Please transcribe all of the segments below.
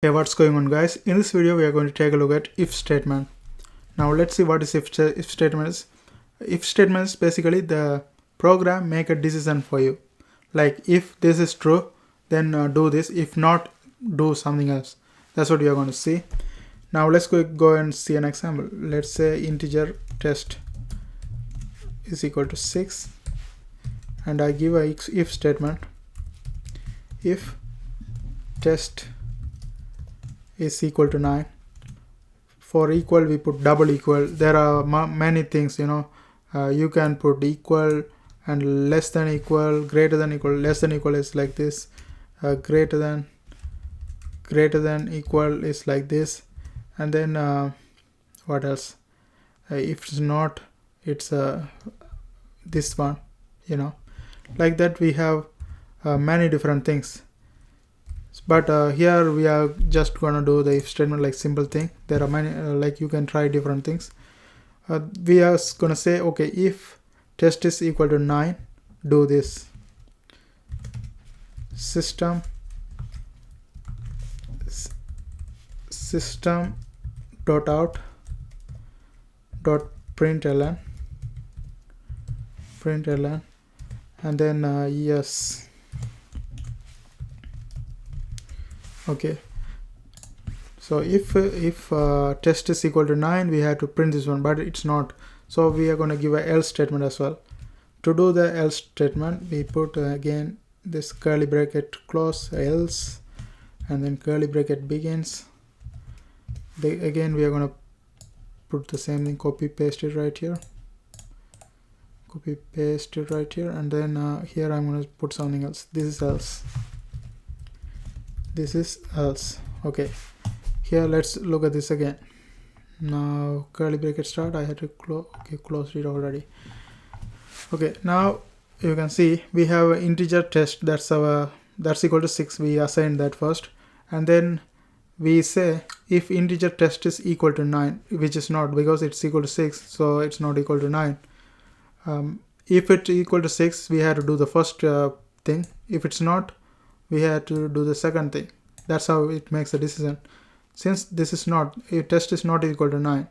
Hey, what's going on, guys? In this video we are going to take a look at if statement. Now let's see what is if statement is. If statement is basically the program make a decision for you, like if this is true then do this, if not do something else. That's what we are going to see. Now let's go and see an example. Let's say integer test is equal to 6 and I give a if statement. If test is equal to 9. For equal we put double equal. There are many things, you can put equal and less than equal, greater than equal. Less than equal is like this, greater than equal is like this, and then what else? If it's not, it's this one, like that. We have many different things. But here we are just gonna do the if statement, like simple thing. There are many, like you can try different things. We are gonna say, okay, if test is equal to 9, do this. System dot out dot println, and then yes. Okay, so if test is equal to 9, we have to print this one, but it's not, so we are going to give a else statement as well. To do the else statement, we put again this curly bracket close else, and then curly bracket begins. Again we are going to put the same thing, copy paste it right here, and then here I'm going to put something else. This is else. Okay, here let's look at this again. Now curly bracket start, I had to close it already. Okay, now you can see we have an integer test that's equal to 6. We assign that first, and then we say if integer test is equal to 9, which is not, because it's equal to 6, so it's not equal to 9. If it's equal to 6, we have to do the first thing. If it's not, we have to do the second thing. That's how it makes a decision. Since this is not, if test is not equal to 9,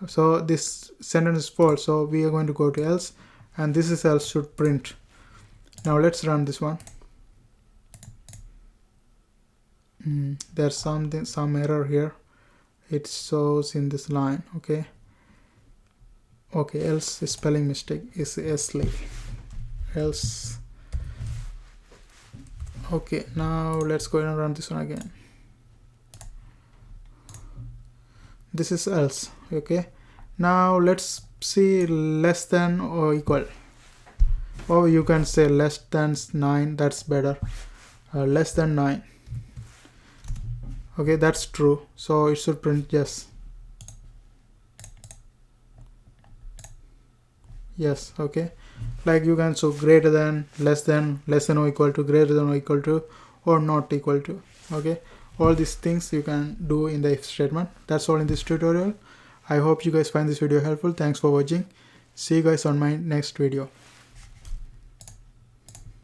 so this sentence is false, so we are going to go to else, and this is else should print. Now let's run this one. There's some error here. It shows in this line. Okay, else spelling mistake is else. Okay, now let's go and run this one again. This is else. Okay, now let's see less than or equal, or you can say less than 9, that's better. Less than 9. Okay, that's true, so it should print yes. Okay, like you can show greater than, less than or equal to, greater than or equal to, or not equal to. Okay, all these things you can do in the if statement. That's all in this tutorial. I hope you guys find this video helpful. Thanks for watching. See you guys on my next video.